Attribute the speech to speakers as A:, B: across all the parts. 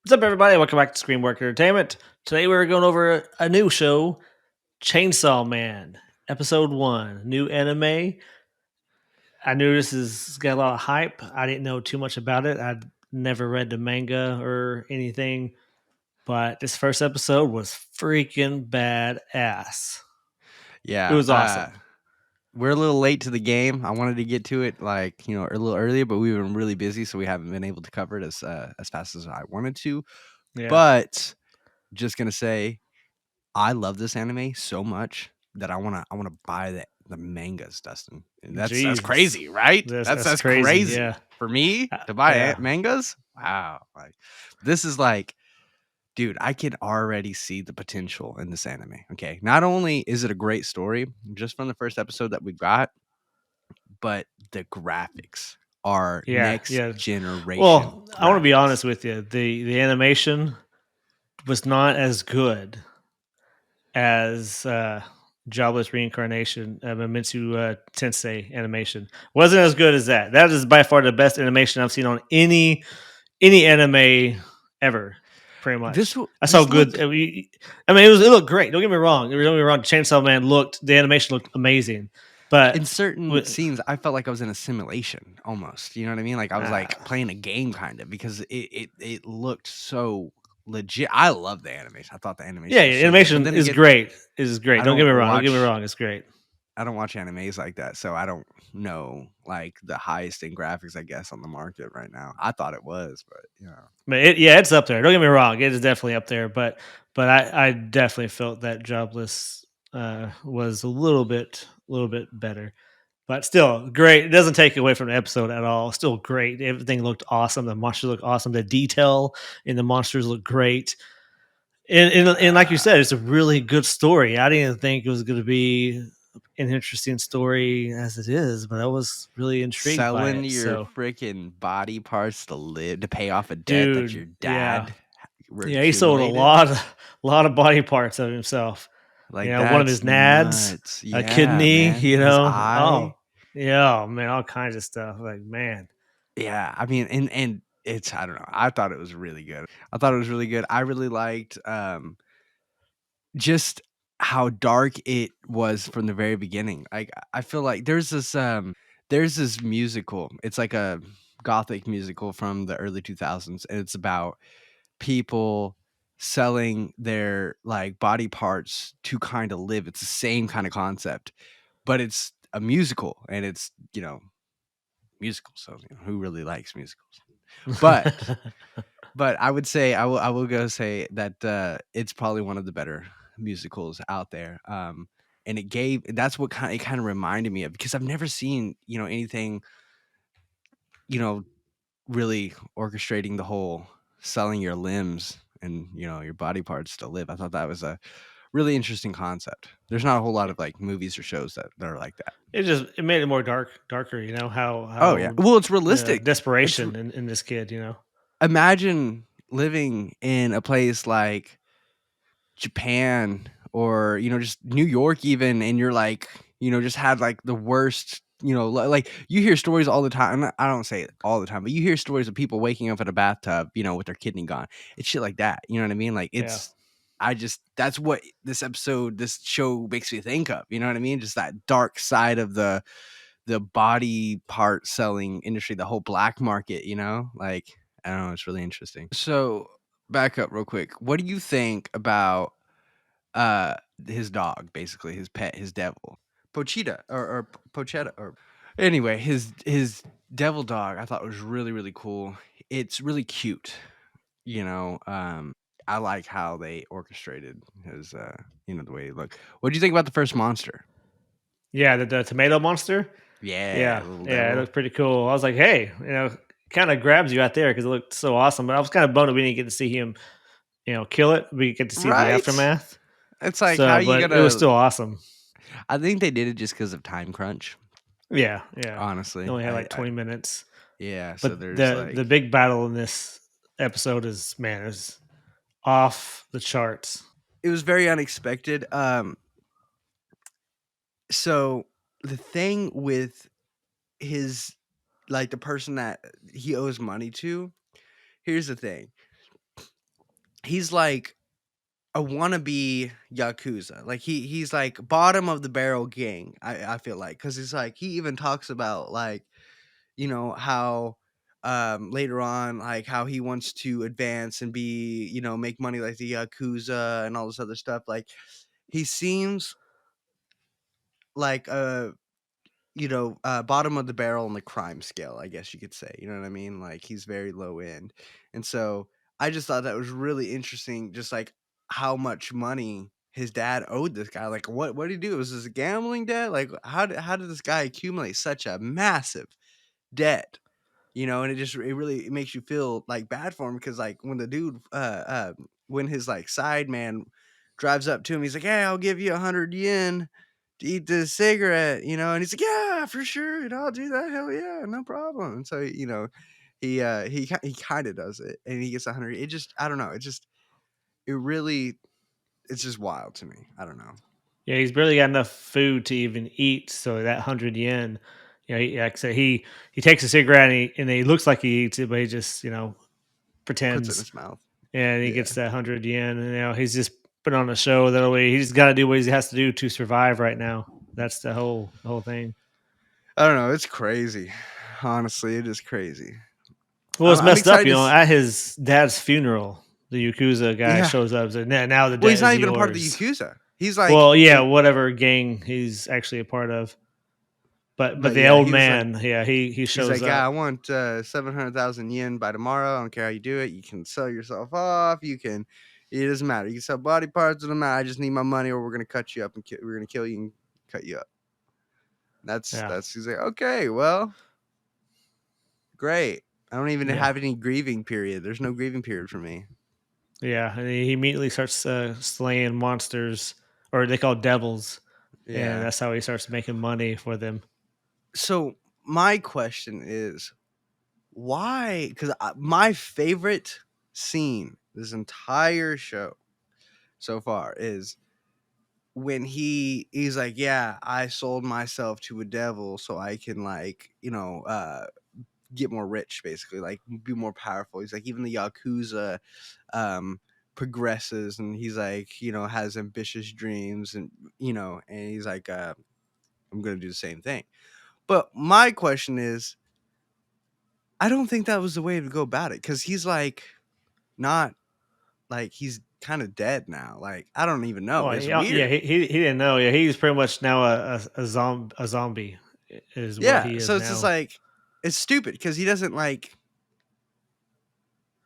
A: What's up, everybody? Welcome back to Screenwork Entertainment. Today we're going over a new show, Chainsaw Man, Episode 1, new anime. I knew this is got a lot of hype. I didn't know too much about it. I'd never read the manga or anything, but this first episode was freaking badass. It
B: Yeah,
A: was awesome.
B: we're a little late to the game. I wanted to get to it a little earlier, but we've been really busy, so we haven't been able to cover it as fast as I wanted to.
A: Yeah.
B: But just gonna say, I love this anime so much that I wanna buy the mangas, Dustin. And that's
A: Jesus.
B: crazy, right?
A: That's
B: That's
A: crazy.
B: crazy
A: Yeah.
B: for me to buy
A: Yeah.
B: mangas. Wow, like this is like dude, I can already see the potential in this anime. Okay. Not only is it a great story, just from the first episode that we got, but the graphics are
A: Yeah.
B: next
A: Yeah.
B: generation
A: Well, I want to be
B: graphics.
A: honest with you. The animation was not as good as Jobless Reincarnation of Mamitsu Tensei animation. Wasn't as good as that. That is by far the best animation I've seen on any anime ever. Pretty much. That's how
B: This
A: good.
B: looked
A: I mean, it looked great. Don't get me wrong. Don't get me wrong. Chainsaw Man the animation looked amazing,
B: in
A: but
B: certain scenes, I felt like I was in a simulation almost. You know what I mean? Like I was
A: uh,
B: like playing a game kind of because it looked so legit. I love the animation. I thought the
A: yeah,
B: animation was
A: yeah,
B: so good. But
A: animation
B: then
A: is
B: again,
A: great. Is great.
B: I
A: Don't get
B: don't
A: me wrong. Don't get me
B: watch
A: wrong. It's great.
B: I don't watch animes like that, so I don't know like the highest in graphics, I guess, on the market right now. I thought it was, but
A: But yeah, it's up there. Don't get me wrong; it is definitely up there. But I definitely felt that Jobless was a little bit better. But still, great. It doesn't take away from the episode at all. Still great. Everything looked awesome. The monsters look awesome. The detail in the monsters look great. And like you
B: uh,
A: said, it's a really good story. I didn't think it was going to be an interesting story as it is, but I was really intrigued by
B: selling
A: it.
B: your
A: So,
B: freaking body parts to live to pay off a debt that
A: dude,
B: your
A: yeah,
B: dad
A: yeah, he sold a
B: accumulated.
A: lot of body parts of himself.
B: Like
A: One of
B: that's
A: his nads,
B: nuts.
A: a
B: Yeah,
A: kidney,
B: man. His eye.
A: Oh, yeah, man, all kinds of stuff. Like, man,
B: Yeah, I mean, and it's I don't know. I thought it was really good. I thought it was really good. I really liked just how dark it was from the very beginning. Like I feel like there's this musical. It's like a gothic musical from the early 2000s, and it's about people selling their like body parts to kind of live. It's the same kind of concept, but it's a musical and it's, musical. So, who really likes musicals? But but I would say I will go say that it's probably one of the better musicals out there. And that's what kind of reminded me of because I've never seen, anything, you know, really orchestrating the whole selling your limbs and, your body parts to live. I thought that was a really interesting concept. There's not a whole lot of like movies or shows that are like that.
A: it made it more darker.
B: Oh yeah.
A: How
B: Well, it's realistic. It's
A: desperation in this kid.
B: imagine living in a place like Japan or, just New York even, and you're like, just had like the worst, like you hear stories all the time. I don't say it all the time, but you hear stories of people waking up in a bathtub, with their kidney gone. It's shit like that. You know what I mean? Like
A: Yeah,
B: that's what this show makes me think of. You know what I mean? Just that dark side of the body part selling industry, the whole black market, like, I don't know, it's really interesting. So back up real quick. What do you think about uh his dog, basically his pet, his devil, Pochita or Pochetta, or anyway, his devil dog? I thought was really really cool. It's really cute, you know. I like how they orchestrated his the way he looked. What do you think about the first monster?
A: yeah. The tomato monster.
B: Yeah,
A: Yeah,
B: little
A: yeah, it
B: devil.
A: looked pretty cool. I was like, hey, kind of grabs you out there because it looked so awesome. But I was kind of bummed that we didn't get to see him, kill it. We get to see the
B: Right,
A: aftermath.
B: it's like how
A: So,
B: you
A: but it was
B: gonna.
A: still awesome.
B: I think they did it just because of time crunch,
A: Yeah, yeah. They
B: honestly.
A: only had like
B: I
A: 20 minutes.
B: Yeah, so
A: But
B: there's
A: the
B: like.
A: big battle in this episode is off the charts.
B: It was very unexpected. So the thing with his, like, the person that he owes money to, here's the thing. he's like a wannabe yakuza. Like he's like bottom of the barrel gang. I feel like because he's like he even talks about like how later on like how he wants to advance and be make money like the yakuza and all this other stuff. Like he seems like a bottom of the barrel on the crime scale, I guess you could say. You know what I mean? Like he's very low end. And so I just thought that was really interesting, just like how much money his dad owed this guy. Like what did he do? Was this a gambling debt? Like how did this guy accumulate such a massive debt? And it really it makes you feel like bad for him because like when the dude when his like side man drives up to him, he's like, "Hey, I'll give you 100 yen to eat this cigarette," and he's like, "Yeah, for sure, I'll do that. Hell yeah, no problem." And so he kind of does it, and he gets 100. It just I don't know. It really it's just wild to me. I don't know.
A: Yeah, he's barely got enough food to even eat. So that 100 yen, like I said, he takes a cigarette and he looks like he eats it, but he just
B: Puts it in
A: pretends,
B: his mouth.
A: and he
B: Yeah.
A: gets that 100 yen, and he's just put on a show that way. He's got to do what he has to do to survive right now. That's the whole thing.
B: I don't know. It's crazy. Honestly, it is crazy.
A: Well, it's
B: I'm
A: messed up,
B: excited
A: at his dad's funeral. The Yakuza guy
B: yeah.
A: shows up and says, Now the
B: Well,
A: debt
B: he's not
A: is
B: even a part of the
A: yours."
B: Yakuza. He's like,
A: Well, yeah, whatever gang he's actually a part of. But
B: but
A: the
B: yeah,
A: old
B: he was like,
A: man, yeah, he
B: he's
A: shows
B: like, yeah, I
A: up.
B: want 700,000 yen by tomorrow. I don't care how you do it. You can sell yourself off. You can, it doesn't matter. You can sell body parts. It doesn't matter. I just need my money, or we're gonna cut you up and we're gonna kill you and cut you up.
A: Yeah,
B: He's like, okay, well, great. I don't even
A: yeah,
B: have any grieving period. There's no grieving period for me.
A: yeah. And he immediately starts slaying monsters, or they call devils, and
B: Yeah.
A: that's how he starts making money for them.
B: So my question is, why? Because my favorite scene this entire show so far is when he's like, yeah, I sold myself to a devil so I can like get more rich, basically, like be more powerful. He's like, even the yakuza um progresses, and he's like, has ambitious dreams, and he's like, I'm gonna do the same thing. But my question is, I don't think that was the way to go about it, because he's like not like he's kind of dead now. Like I don't even know.
A: Well,
B: It's
A: yeah,
B: weird.
A: he didn't know. Yeah, he's pretty much now a zombie is what
B: Yeah.
A: he is
B: So it's just
A: now.
B: like it's stupid because he doesn't like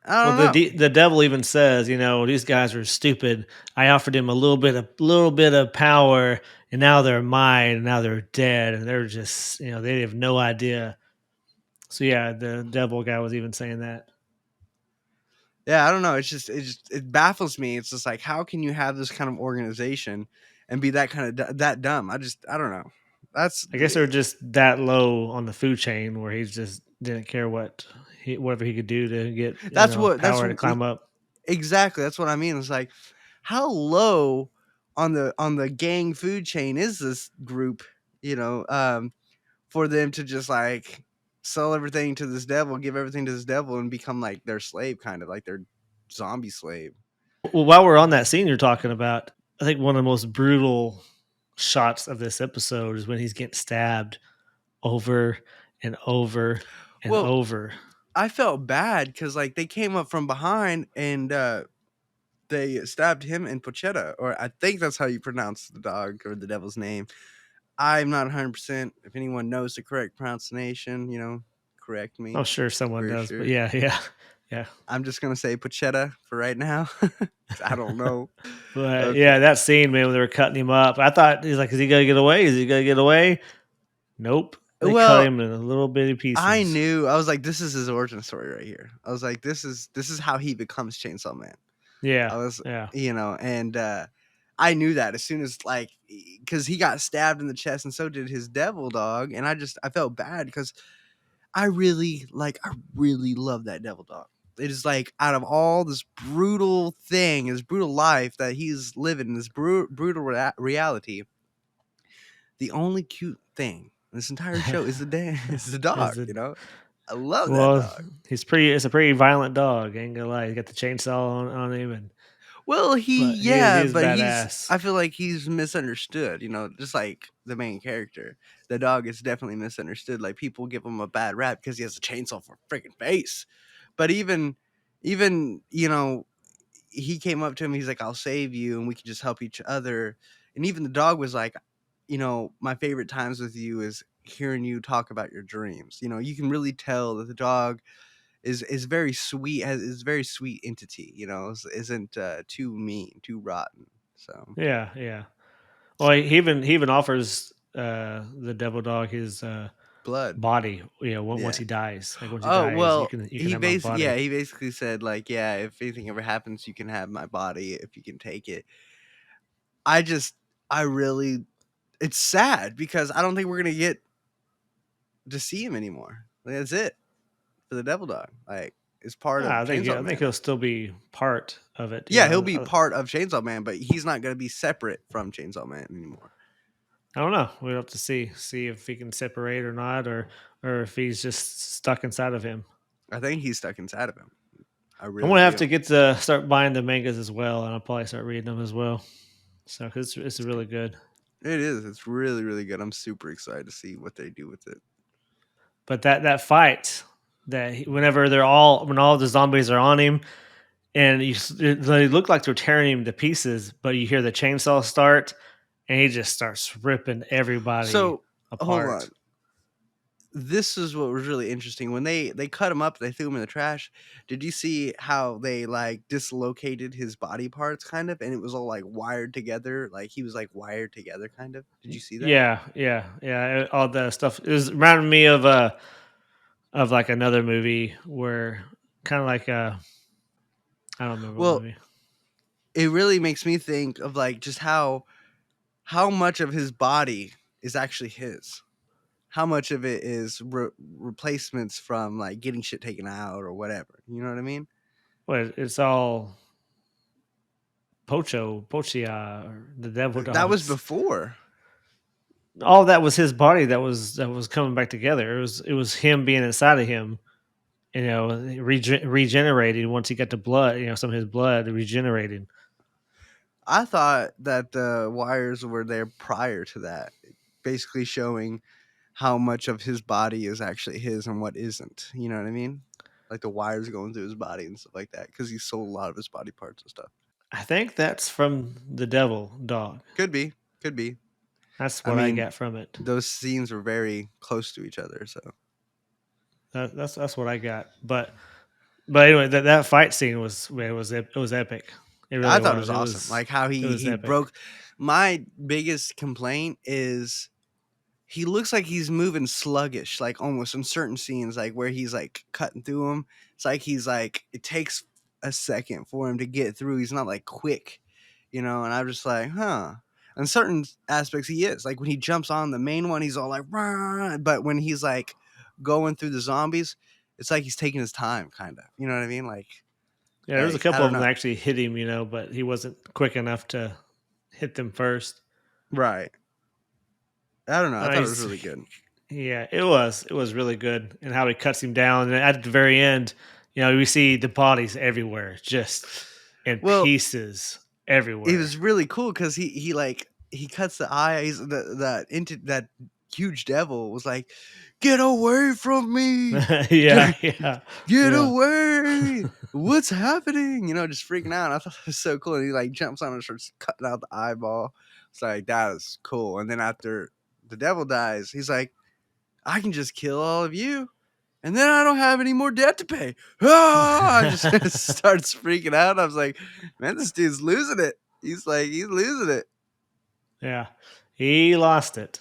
B: I
A: Well,
B: don't know.
A: the devil even says, these guys are stupid. I offered him a little bit of power, and now they're mine. And now they're dead, and they're just, they have no idea. So yeah, the devil guy was even saying that.
B: Yeah, I don't know. It baffles me. It's just like how can you have this kind of organization and be that kind of that dumb? I don't know. That's
A: I guess they're just that low on the food chain where he just didn't care whatever he could do to get
B: that's
A: power to climb up.
B: exactly that's what I mean. It's like how low on the gang food chain is this group? You know, for them to just like sell everything to this devil, give everything to this devil, and become like their slave, kind of like their zombie slave.
A: Well, while we're on that scene you're talking about, I think one of the most brutal shots of this episode is when he's getting stabbed over and over and
B: Well,
A: over.
B: I felt bad because like they came up from behind and they stabbed him in Pochetta, or I think that's how you pronounce the dog or the devil's name. I'm not 100%. If anyone knows the correct pronunciation, correct
A: I'm
B: me
A: sure someone
B: for
A: does, but
B: sure.
A: yeah, yeah, yeah.
B: I'm just gonna say Pochetta for right now. 'Cause I don't know.
A: But
B: Okay.
A: yeah, that scene, man, when they were cutting him up, I thought he's like, "Is he gonna get away? Is he gonna get away?" Nope. They cut
B: Well,
A: him in little bitty
B: I
A: pieces.
B: knew. I was like, this is his origin story right here. I was like, this is how he becomes Chainsaw Man.
A: Yeah,
B: I was,
A: yeah.
B: and I knew that as soon as like, because he got stabbed in the chest, and so did his devil dog, and I felt bad because I really love that devil dog. It is like out of all this brutal thing, this brutal life that he's living, this brutal reality, the only cute thing in this entire show is the is the
A: Is
B: dog.
A: it?
B: I love that
A: Well,
B: dog.
A: he's pretty. It's a pretty violent dog. Ain't gonna lie. He got the chainsaw on him, and
B: Well,
A: but he
B: yeah,
A: is
B: but he's
A: badass.
B: I feel like he's misunderstood, just like the main character. The dog is definitely misunderstood. Like people give him a bad rap because he has a chainsaw for a freaking face. But even, he came up to him, he's like, I'll save you and we can just help each other. And even the dog was like, my favorite times with you is hearing you talk about your dreams. You can really tell that the dog is very sweet, is very sweet entity, isn't too mean, too rotten. So
A: Yeah, yeah. Well, he even offers the devil dog his
B: blood,
A: body. Once
B: yeah.
A: he dies, like once he
B: Oh
A: dies, you
B: well,
A: can have my body.
B: he basically said like, yeah, if anything ever happens, you can have my body if you can take it. I just, I really, it's sad because I don't think we're gonna get to see him anymore. Like, that's it for the devil dog. Like it's part of
A: I
B: Chainsaw
A: think
B: Man.
A: he'll still be part of it.
B: Yeah, he'll be part of Chainsaw Man, but he's not gonna be separate from Chainsaw Man anymore.
A: I don't know. We'll have to see if he can separate or not, or if he's just stuck inside of him.
B: I think he's stuck inside of him. I
A: I'm
B: really
A: gonna have
B: do.
A: to get to start buying the mangas as well, and I'll probably start reading them as well. So, cause it's
B: It's good.
A: really good.
B: It is. It's really, really good. I'm super excited to see what they do with it.
A: But that fight whenever when all the zombies are on him, and they look like they're tearing him to pieces, but you hear the chainsaw start, and he just starts ripping everybody
B: So hold
A: apart.
B: on. This is what was really interesting when they cut him up. They threw him in the trash. Did you see how they like dislocated his body parts, kind of, and it was all like wired together? Like he was like wired together, kind of. Did you see that?
A: Yeah, yeah, yeah. All the stuff reminded me of like another movie where kind of like I don't remember what
B: Well,
A: movie.
B: it really makes me think of like just how much of his body is actually his. How much of it is replacements from like getting shit taken out or whatever. You know what I mean?
A: Well, it's all Pochia, or the Devil
B: That was
A: Dogs.
B: before.
A: All that was his body that was coming back together. It was him being inside of him. Regenerating once he got the blood. Some of his blood regenerating.
B: I thought that the wires were there prior to that, basically showing how much of his body is actually his and what isn't. You know what I mean? Like the wires going through his body and stuff like that, because he sold a lot of his body parts and stuff.
A: I think that's from the Devil Dog.
B: Could be, could be.
A: That's
B: I
A: what I
B: mean,
A: got from it.
B: those scenes were very close to each other, so
A: That's what I got. But anyway, that fight scene it was epic. It
B: I
A: really
B: thought it
A: was.
B: was awesome. Like how
A: It was
B: he
A: epic.
B: broke. My biggest complaint is he looks like he's moving sluggish, like almost in certain scenes, like where he's like cutting through them. It's like he's like it takes a second for him to get through. He's not like quick, and I'm just like, huh. In certain aspects, he is like when he jumps on the main one, he's all like, run. But when he's like going through the zombies, it's like he's taking his time, kind of. You know what I mean?
A: Yeah, there was a
B: Like I
A: couple
B: don't
A: of them that
B: know.
A: actually hit him, but he wasn't quick enough to hit them first.
B: Right. I don't know. I thought it was
A: He's
B: really good.
A: Yeah, it was really good, and how he cuts him down, and at the very end, we see the bodies everywhere, just in
B: Well,
A: pieces
B: it
A: everywhere.
B: was really cool because he cuts the eye. That huge devil was like, "Get away from me!
A: Yeah, yeah,
B: Get
A: yeah,
B: away! What's happening?" Just freaking out. I thought it was so cool. And he like jumps on and starts cutting out the eyeball. It's like that is cool. And then after the devil dies, he's like, "I can just kill all of you." And then I don't have any more debt to pay. Ah! I just starts freaking out. I was like, man, this dude's losing it. He's losing it.
A: yeah. He lost it.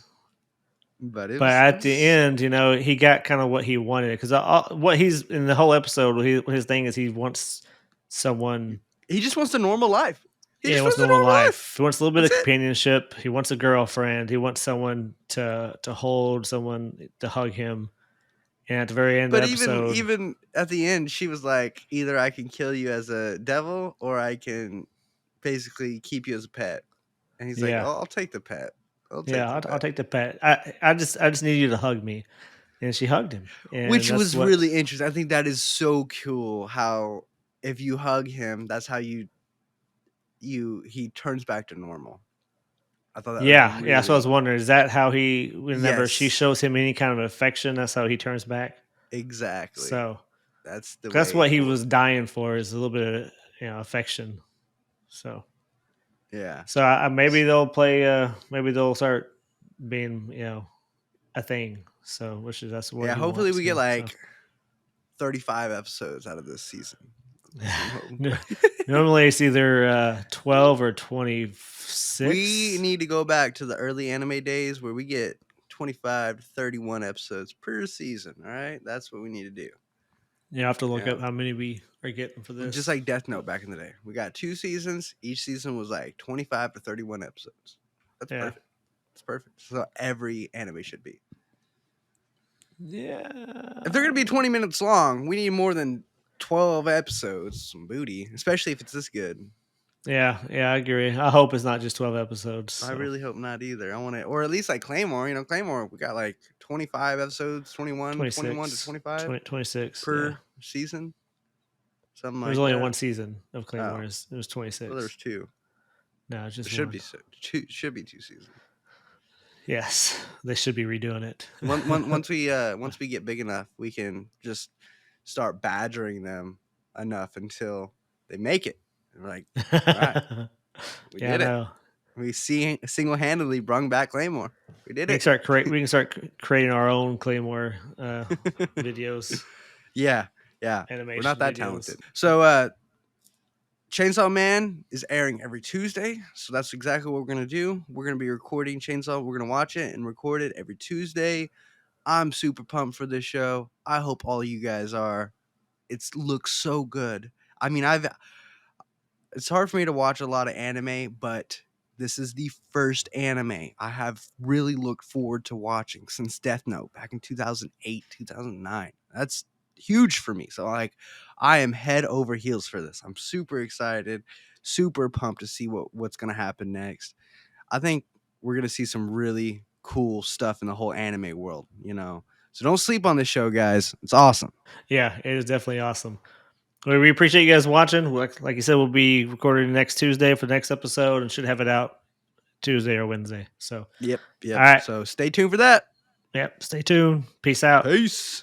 B: But
A: But
B: it
A: at the
B: was
A: end, he got kind of what he wanted because what he's in the whole episode. His thing is he wants someone.
B: he just wants a normal life. He
A: Yeah, he
B: just
A: wants
B: wants
A: a
B: a
A: normal
B: normal life.
A: life. He wants a little bit
B: That's
A: of
B: it.
A: companionship. He wants a girlfriend. He wants someone to hold, someone to hug him. And at the very end of
B: But
A: the
B: even
A: episode,
B: even at the end, she was like, either I can kill you as a devil or I can basically keep you as a pet. And he's like,
A: yeah,
B: oh, I'll take the pet. I'll take
A: yeah,
B: the
A: I'll
B: pet.
A: take the pet. I just need you to hug me. and she hugged him, and
B: Which
A: that's
B: was
A: what.
B: really interesting. I think that is so cool how if you hug him, that's how he turns back to normal. I thought that was
A: Yeah, yeah. That's what I
B: really
A: was wondering. Is that how he, whenever she
B: yes,
A: shows him any kind of affection, that's how he turns back?
B: exactly.
A: So
B: That's the
A: that's
B: way
A: what
B: it
A: he was
B: works.
A: dying for, is a little bit of affection. So
B: Yeah.
A: maybe they'll play. Maybe they'll start being a thing. So which is that's what
B: Yeah,
A: he
B: hopefully
A: wants
B: we get
A: to. So
B: like 35 episodes out of this season. That's what I'm hoping
A: No-
B: for.
A: normally it's either 12 or
B: We
A: 26.
B: need to go back to the early anime days where we get 25 to 31 episodes per season, all right? That's what we need to do.
A: You have to look
B: Yeah.
A: up how many we are getting for
B: Just
A: this.
B: like Death Note back in the day. We got 2 seasons. Each season was like 25 to 31 episodes. That's
A: Yeah.
B: perfect. It's perfect. So every anime should be. If they're
A: Yeah.
B: going to be 20 minutes long, we need more than 12 episodes. Some booty, especially if it's this good.
A: Yeah, I agree. I hope it's not just 12 episodes.
B: I
A: So
B: really hope not either. I want it, or at least like Claymore. Claymore, we got like 25 episodes, 21 to
A: 26,
B: 25
A: 20, 26. Yeah.
B: per season. Something
A: There's
B: like
A: only
B: that.
A: one season of
B: Oh,
A: Claymore. It was
B: well, there's
A: 26.
B: two.
A: No, it's
B: There
A: just
B: should
A: one.
B: be two. Should be two seasons.
A: Yes, they should be redoing it.
B: Once we get big enough, we can just start badgering them enough until they make it. And we're like, all right, we
A: Yeah, I
B: did it.
A: know.
B: We single handedly brung back Claymore. We did
A: We can
B: it.
A: start create. We can start creating our own Claymore videos,
B: Yeah, yeah. We're not
A: animation
B: that
A: videos.
B: talented. So Chainsaw Man is airing every Tuesday, so that's exactly what we're gonna do. We're gonna be recording Chainsaw. We're gonna watch it and record it every Tuesday. I'm super pumped for this show. I hope all you guys are. It looks so good. I mean, it's hard for me to watch a lot of anime, but this is the first anime I have really looked forward to watching since Death Note back in 2008, 2009. That's huge for me. So like I am head over heels for this. I'm super excited, super pumped to see what's going to happen next. I think we're going to see some really cool stuff in the whole anime world. So don't sleep on this show, guys. It's awesome.
A: Yeah, it is definitely awesome. Well, we appreciate you guys watching. Like you said, we'll be recording next Tuesday for the next episode, and should have it out Tuesday or Wednesday. So,
B: Yep,
A: all
B: yep.
A: right.
B: So stay tuned for that.
A: Yep. Stay tuned. Peace out.
B: Peace.